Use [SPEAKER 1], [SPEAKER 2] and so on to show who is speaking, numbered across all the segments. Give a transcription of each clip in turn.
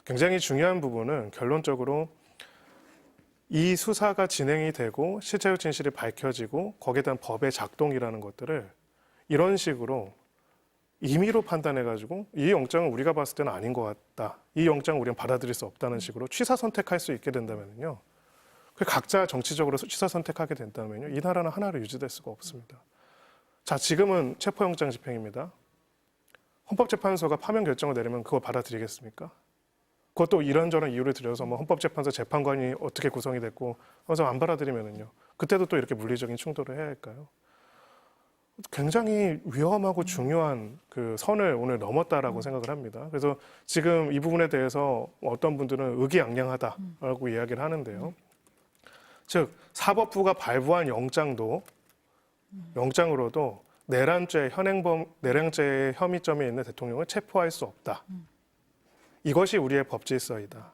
[SPEAKER 1] 굉장히 중요한 부분은 결론적으로 이 수사가 진행이 되고 실체적 진실이 밝혀지고 거기에 대한 법의 작동이라는 것들을 이런 식으로 임의로 판단해가지고 이 영장은 우리가 봤을 때는 아닌 것 같다. 이 영장은 우리는 받아들일 수 없다는 식으로 취사 선택할 수 있게 된다면요. 각자 정치적으로 취사 선택하게 된다면요. 이 나라는 하나로 유지될 수가 없습니다. 자, 지금은 체포영장 집행입니다. 헌법재판소가 파면 결정을 내리면 그걸 받아들이겠습니까? 그것도 이런저런 이유를 들여서 뭐 헌법재판소 재판관이 어떻게 구성이 됐고 그래서 안 받아들이면은요. 그때도 또 이렇게 물리적인 충돌을 해야 할까요? 굉장히 위험하고 중요한 그 선을 오늘 넘었다라고 생각을 합니다. 그래서 지금 이 부분에 대해서 어떤 분들은 의기양양하다라고 이야기를 하는데요. 즉 사법부가 발부한 영장으로도 내란죄의 혐의점에 있는 대통령을 체포할 수 없다. 이것이 우리의 법 질서이다.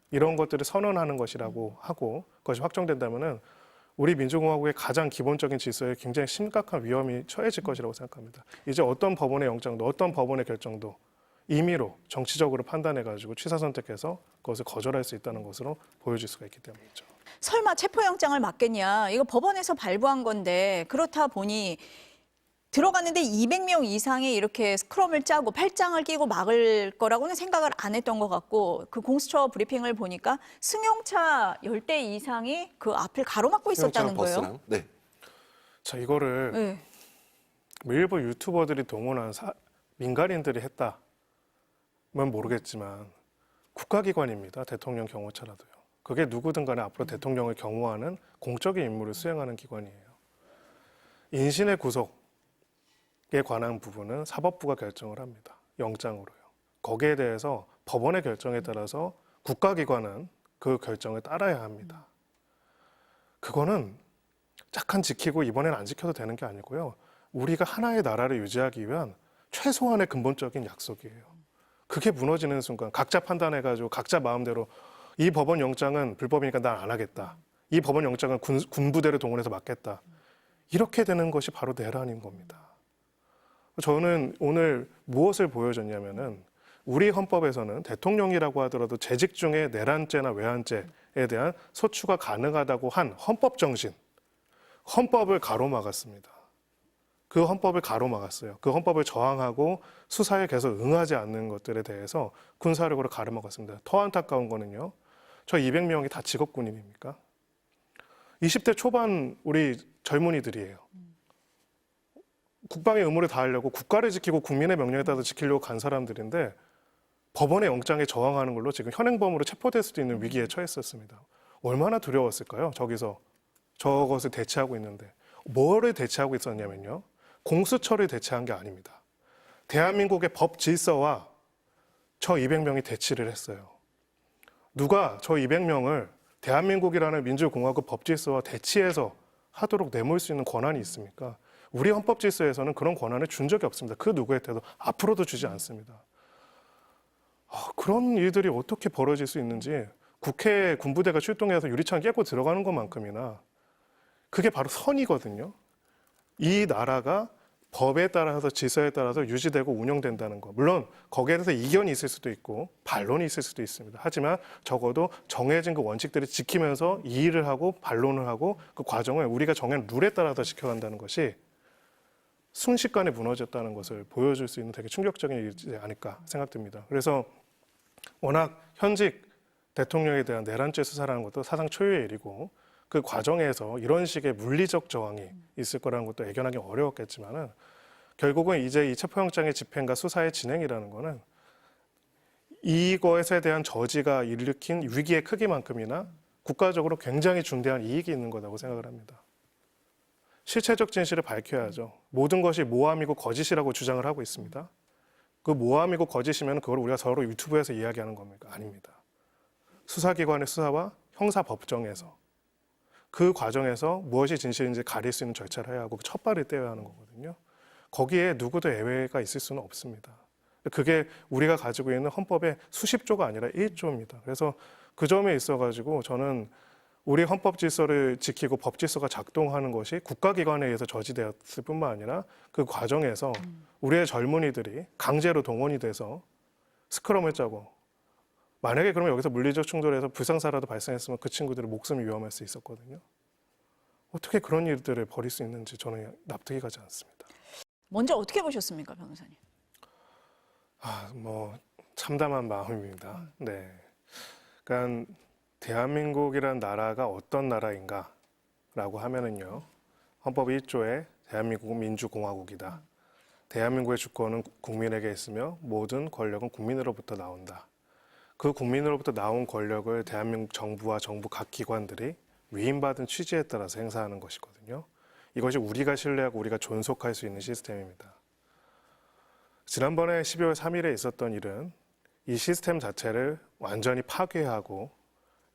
[SPEAKER 1] 이런 것들을 선언하는 것이라고 하고 그것이 확정된다면은 우리 민주공화국의 가장 기본적인 질서에 굉장히 심각한 위험이 처해질 것이라고 생각합니다. 이제 어떤 법원의 영장도 어떤 법원의 결정도 임의로 정치적으로 판단해가지고 취사 선택해서 그것을 거절할 수 있다는 것으로 보여질 수가 있기 때문이죠.
[SPEAKER 2] 설마 체포영장을 막겠냐. 이거 법원에서 발부한 건데 그렇다 보니 들어갔는데 200명 이상이 이렇게 스크럼을 짜고 팔짱을 끼고 막을 거라고는 생각을 안 했던 것 같고 그 공수처 브리핑을 보니까 승용차 10대 이상이 그 앞을 가로막고 있었다는 거예요.
[SPEAKER 3] 버스나요? 네.
[SPEAKER 1] 자, 이거를
[SPEAKER 2] 네.
[SPEAKER 1] 일부 유튜버들이 동원한 민간인들이 했다면 모르겠지만 국가기관입니다. 대통령 경호처라도요. 그게 누구든 간에 앞으로 대통령을 경호하는 공적인 임무를 수행하는 기관이에요. 인신의 구속에 관한 부분은 사법부가 결정을 합니다. 영장으로요. 거기에 대해서 법원의 결정에 따라서 국가기관은 그 결정을 따라야 합니다. 그거는 약간 지키고 이번에는 안 지켜도 되는 게 아니고요. 우리가 하나의 나라를 유지하기 위한 최소한의 근본적인 약속이에요. 그게 무너지는 순간 각자 판단해가지고 각자 마음대로 이 법원 영장은 불법이니까 난 안 하겠다. 이 법원 영장은 군부대를 동원해서 막겠다. 이렇게 되는 것이 바로 내란인 겁니다. 저는 오늘 무엇을 보여줬냐면은 우리 헌법에서는 대통령이라고 하더라도 재직 중에 내란죄나 외환죄에 대한 소추가 가능하다고 한 헌법 정신, 헌법을 가로막았습니다. 그 헌법을 가로막았어요. 그 헌법을 저항하고 수사에 계속 응하지 않는 것들에 대해서 군사력으로 가로막았습니다. 더 안타까운 거는요. 저 200명이 다 직업군인입니까? 20대 초반 우리 젊은이들이에요. 국방의 의무를 다하려고 국가를 지키고 국민의 명령에 따라 지키려고 간 사람들인데 법원의 영장에 저항하는 걸로 지금 현행범으로 체포될 수도 있는 위기에 처했었습니다. 얼마나 두려웠을까요? 저기서 저것을 대체하고 있는데 뭐를 대체하고 있었냐면요. 공수처를 대체한 게 아닙니다. 대한민국의 법 질서와 저 200명이 대치를 했어요. 누가 저 200명을 대한민국이라는 민주공화국 법 질서와 대치해서 하도록 내몰 수 있는 권한이 있습니까? 우리 헌법 질서에서는 그런 권한을 준 적이 없습니다. 그 누구한테도 앞으로도 주지 않습니다. 그런 일들이 어떻게 벌어질 수 있는지 국회 군부대가 출동해서 유리창 깨고 들어가는 것만큼이나 그게 바로 선이거든요. 이 나라가 법에 따라서 질서에 따라서 유지되고 운영된다는 거. 물론 거기에 대해서 이견이 있을 수도 있고 반론이 있을 수도 있습니다. 하지만 적어도 정해진 그 원칙들을 지키면서 이의를 하고 반론을 하고 그 과정을 우리가 정한 룰에 따라서 지켜간다는 것이 순식간에 무너졌다는 것을 보여줄 수 있는 되게 충격적인 일이지 않을까 생각됩니다. 그래서 워낙 현직 대통령에 대한 내란죄 수사라는 것도 사상 초유의 일이고 그 과정에서 이런 식의 물리적 저항이 있을 거라는 것도 예견하기 어려웠겠지만은 결국은 이제 이 체포영장의 집행과 수사의 진행이라는 거는 이것에 대한 저지가 일으킨 위기의 크기만큼이나 국가적으로 굉장히 중대한 이익이 있는 거라고 생각을 합니다. 실체적 진실을 밝혀야죠. 모든 것이 모함이고 거짓이라고 주장을 하고 있습니다. 그 모함이고 거짓이면 그걸 우리가 서로 유튜브에서 이야기하는 겁니까? 아닙니다. 수사기관의 수사와 형사법정에서 그 과정에서 무엇이 진실인지 가릴 수 있는 절차를 해야 하고 첫 발을 떼어야 하는 거거든요. 거기에 누구도 예외가 있을 수는 없습니다. 그게 우리가 가지고 있는 헌법의 수십 조가 아니라 1조입니다. 그래서 그 점에 있어가지고 저는 우리 헌법 질서를 지키고 법 질서가 작동하는 것이 국가기관에 의해서 저지되었을 뿐만 아니라 그 과정에서 우리의 젊은이들이 강제로 동원이 돼서 스크럼을 짜고 만약에 그러면 여기서 물리적 충돌에서 불상사라도 발생했으면 그 친구들의 목숨이 위험할 수 있었거든요. 어떻게 그런 일들을 벌일 수 있는지 저는 납득이 가지 않습니다.
[SPEAKER 2] 먼저 어떻게 보셨습니까, 변호사님?
[SPEAKER 1] 뭐 참담한 마음입니다. 네. 그러니까 대한민국이란 나라가 어떤 나라인가라고 하면은요. 헌법 1조에 대한민국은 민주공화국이다. 대한민국의 주권은 국민에게 있으며 모든 권력은 국민으로부터 나온다. 그 국민으로부터 나온 권력을 대한민국 정부와 정부 각 기관들이 위임받은 취지에 따라서 행사하는 것이거든요. 이것이 우리가 신뢰하고 우리가 존속할 수 있는 시스템입니다. 지난번에 12월 3일에 있었던 일은 이 시스템 자체를 완전히 파괴하고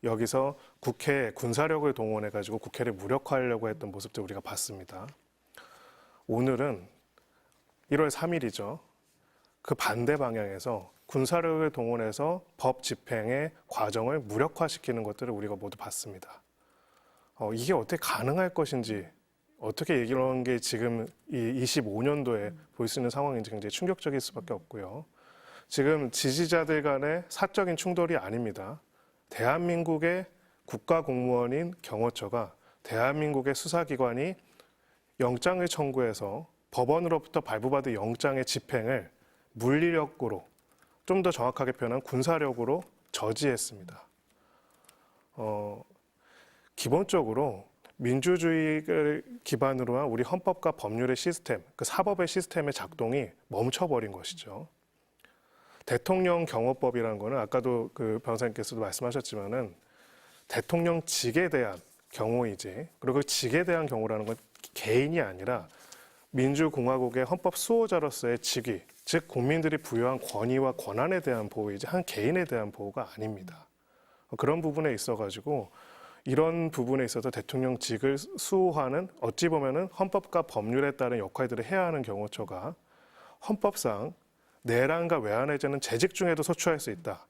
[SPEAKER 1] 여기서 국회에 군사력을 동원해가지고 국회를 무력화하려고 했던 모습들 우리가 봤습니다. 오늘은 1월 3일이죠. 그 반대 방향에서 군사력을 동원해서 법 집행의 과정을 무력화시키는 것들을 우리가 모두 봤습니다. 이게 어떻게 가능할 것인지, 어떻게 이런 게 지금 이 25년도에 볼 수 있는 상황인지 굉장히 충격적일 수밖에 없고요. 지금 지지자들 간의 사적인 충돌이 아닙니다. 대한민국의 국가공무원인 경호처가 대한민국의 수사기관이 영장을 청구해서 법원으로부터 발부받은 영장의 집행을 물리력으로, 좀 더 정확하게 표현한 군사력으로 저지했습니다. 기본적으로 민주주의를 기반으로 한 우리 헌법과 법률의 시스템, 그 사법의 시스템의 작동이 멈춰버린 것이죠. 대통령 경호법이라는 거는 아까도 그 변호사님께서도 말씀하셨지만은 대통령직에 대한 경호이지, 그리고 그 직에 대한 경호라는 건 개인이 아니라 민주공화국의 헌법 수호자로서의 직위, 즉 국민들이 부여한 권위와 권한에 대한 보호이지 한 개인에 대한 보호가 아닙니다. 그런 부분에 있어가지고 이런 부분에 있어서 대통령직을 수호하는 어찌 보면은 헌법과 법률에 따른 역할들을 해야 하는 경호처가 헌법상 내란과 외환해제는 재직 중에도 소추할 수 있다.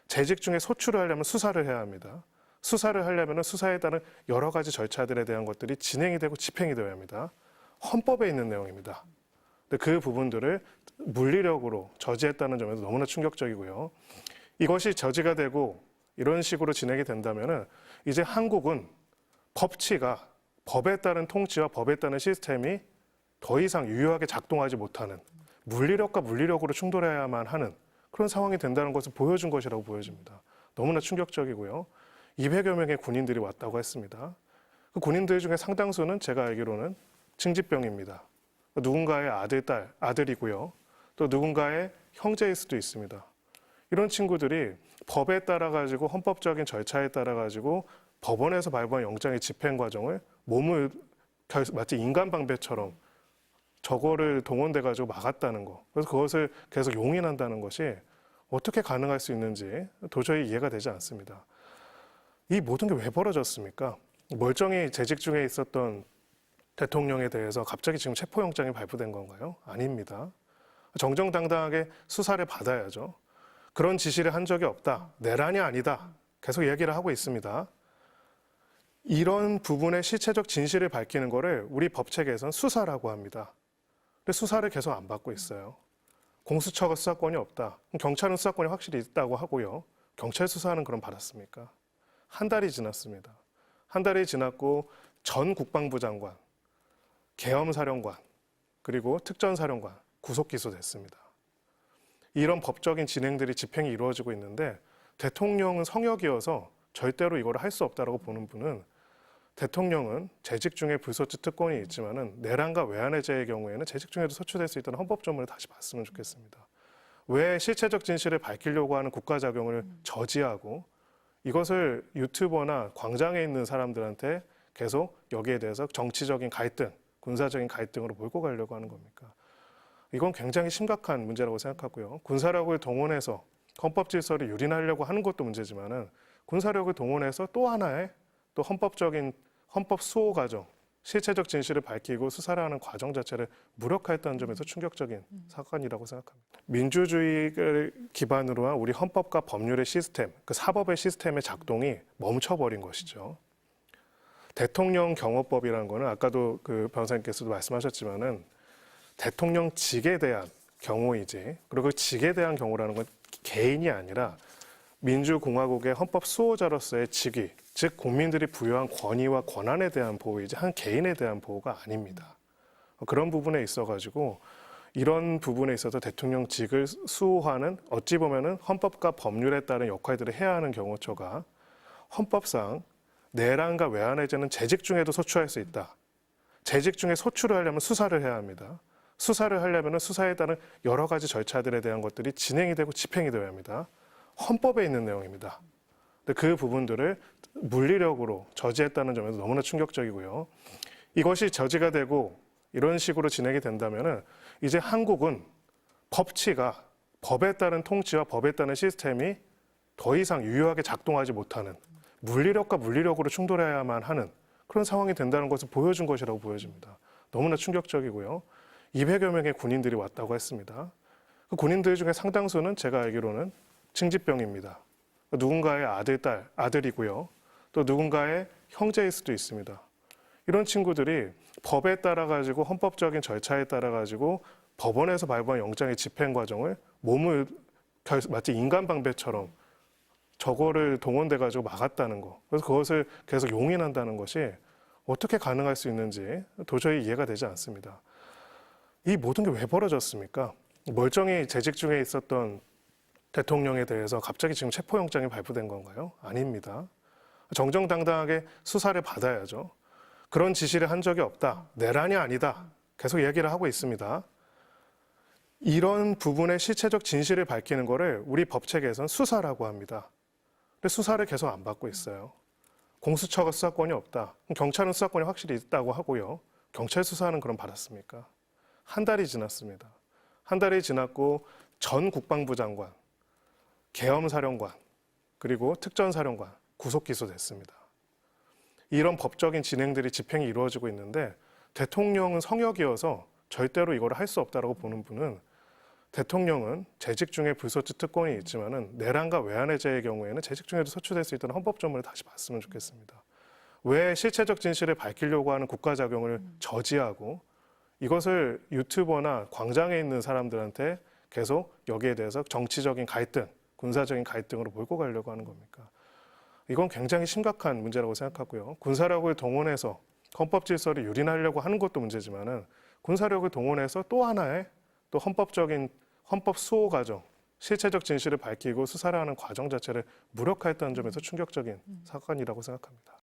[SPEAKER 1] 재직 중에 소추를 하려면 수사를 해야 합니다. 수사를 하려면 수사에 따른 여러 가지 절차들에 대한 것들이 진행이 되고 집행이 되어야 합니다. 헌법에 있는 내용입니다. 근데 그 부분들을 물리력으로 저지했다는 점에서 너무나 충격적이고요. 이것이 저지가 되고 이런 식으로 진행이 된다면은 이제 한국은 법치가 법에 따른 통치와 법에 따른 시스템이 더 이상 유효하게 작동하지 못하는 물리력과 물리력으로 충돌해야만 하는 그런 상황이 된다는 것을 보여준 것이라고 보여집니다. 너무나 충격적이고요. 200여 명의 군인들이 왔다고 했습니다. 그 군인들 중에 상당수는 제가 알기로는 징집병입니다. 누군가의 아들이고요. 또 누군가의 형제일 수도 있습니다. 이런 친구들이 법에 따라 가지고 헌법적인 절차에 따라 가지고 법원에서 발부한 영장의 집행 과정을 몸을 마치 인간 방배처럼 저거를 동원돼 가지고 막았다는 거. 그래서 그것을 계속 용인한다는 것이 어떻게 가능할 수 있는지 도저히 이해가 되지 않습니다. 이 모든 게 왜 벌어졌습니까? 멀쩡히 재직 중에 있었던 대통령에 대해서 갑자기 지금 체포영장이 발부된 건가요? 아닙니다. 정정당당하게 수사를 받아야죠. 그런 지시를 한 적이 없다. 내란이 아니다. 계속 얘기를 하고 있습니다. 이런 부분의 실체적 진실을 밝히는 거를 우리 법체계에서는 수사라고 합니다. 근데 수사를 계속 안 받고 있어요. 공수처가 수사권이 없다. 경찰은 수사권이 확실히 있다고 하고요. 경찰 수사는 그럼 받았습니까? 한 달이 지났습니다. 한 달이 지났고 전 국방부 장관, 계엄사령관, 그리고 특전사령관 구속 기소됐습니다. 이런 법적인 진행들이 집행이 이루어지고 있는데 대통령은 성역이어서 절대로 이걸 할 수 없다고 보는 분은 대통령은 재직 중에 불소추 특권이 있지만은 내란과 외환해제의 경우에는 재직 중에도 소추될 수 있다는 헌법조문을 다시 봤으면 좋겠습니다. 왜 실체적 진실을 밝히려고 하는 국가작용을 저지하고 이것을 유튜버나 광장에 있는 사람들한테 계속 여기에 대해서 정치적인 갈등, 군사적인 갈등으로 몰고 가려고 하는 겁니까? 이건 굉장히 심각한 문제라고 생각하고요. 군사력을 동원해서 헌법 질서를 유린하려고 하는 것도 문제지만은 군사력을 동원해서 또 하나의 또 헌법적인 헌법 수호 과정, 실체적 진실을 밝히고 수사를 하는 과정 자체를 무력화했다는 점에서 충격적인 사건이라고 생각합니다. 민주주의를 기반으로 한 우리 헌법과 법률의 시스템, 그 사법의 시스템의 작동이 멈춰버린 것이죠. 대통령 경호법이라는 거는 아까도 그 변호사님께서도 말씀하셨지만은 대통령직에 대한 경호이지, 그리고 그 직에 대한 경호라는 건 개인이 아니라 민주공화국의 헌법 수호자로서의 직위, 즉 국민들이 부여한 권위와 권한에 대한 보호이지 한 개인에 대한 보호가 아닙니다. 그런 부분에 있어가지고 이런 부분에 있어서 대통령직을 수호하는 어찌 보면은 헌법과 법률에 따른 역할들을 해야 하는 경호처가 헌법상 내란과 외환해제는 재직 중에도 소추할 수 있다. 재직 중에 소추를 하려면 수사를 해야 합니다. 수사를 하려면 수사에 따른 여러 가지 절차들에 대한 것들이 진행이 되고 집행이 되어야 합니다. 헌법에 있는 내용입니다. 근데 그 부분들을 물리력으로 저지했다는 점에서 너무나 충격적이고요. 이것이 저지가 되고 이런 식으로 진행이 된다면은 이제 한국은 법치가 법에 따른 통치와 법에 따른 시스템이 더 이상 유효하게 작동하지 못하는 물리력과 물리력으로 충돌해야만 하는 그런 상황이 된다는 것을 보여준 것이라고 보여집니다. 너무나 충격적이고요. 200여 명의 군인들이 왔다고 했습니다. 그 군인들 중에 상당수는 제가 알기로는 징집병입니다. 누군가의 아들, 딸, 아들이고요. 또 누군가의 형제일 수도 있습니다. 이런 친구들이 법에 따라 가지고 헌법적인 절차에 따라 가지고 법원에서 발부한 영장의 집행 과정을 몸을 마치 인간 방배처럼 저거를 동원돼 가지고 막았다는 거. 그래서 그것을 계속 용인한다는 것이 어떻게 가능할 수 있는지 도저히 이해가 되지 않습니다. 이 모든 게 왜 벌어졌습니까? 멀쩡히 재직 중에 있었던 대통령에 대해서 갑자기 지금 체포영장이 발부된 건가요? 아닙니다. 정정당당하게 수사를 받아야죠. 그런 지시를 한 적이 없다. 내란이 아니다. 계속 얘기를 하고 있습니다. 이런 부분의 실체적 진실을 밝히는 거를 우리 법체계에서는 수사라고 합니다. 근데 수사를 계속 안 받고 있어요. 공수처가 수사권이 없다. 경찰은 수사권이 확실히 있다고 하고요. 경찰 수사는 그럼 받았습니까? 한 달이 지났습니다. 한 달이 지났고 전 국방부 장관, 계엄사령관, 그리고 특전사령관 구속 기소됐습니다. 이런 법적인 진행들이 집행이 이루어지고 있는데 대통령은 성역이어서 절대로 이걸 할 수 없다라고 보는 분은 대통령은 재직 중에 불소추 특권이 있지만은 내란과 외환해제의 경우에는 재직 중에도 소추될 수 있다는 헌법조문을 다시 봤으면 좋겠습니다. 왜 실체적 진실을 밝히려고 하는 국가작용을 저지하고 이것을 유튜버나 광장에 있는 사람들한테 계속 여기에 대해서 정치적인 갈등, 군사적인 갈등으로 몰고 가려고 하는 겁니까? 이건 굉장히 심각한 문제라고 생각하고요. 군사력을 동원해서 헌법 질서를 유린하려고 하는 것도 문제지만은 군사력을 동원해서 또 하나의 또 헌법적인 헌법 수호 과정, 실체적 진실을 밝히고 수사를 하는 과정 자체를 무력화했다는 점에서 충격적인 사건이라고 생각합니다.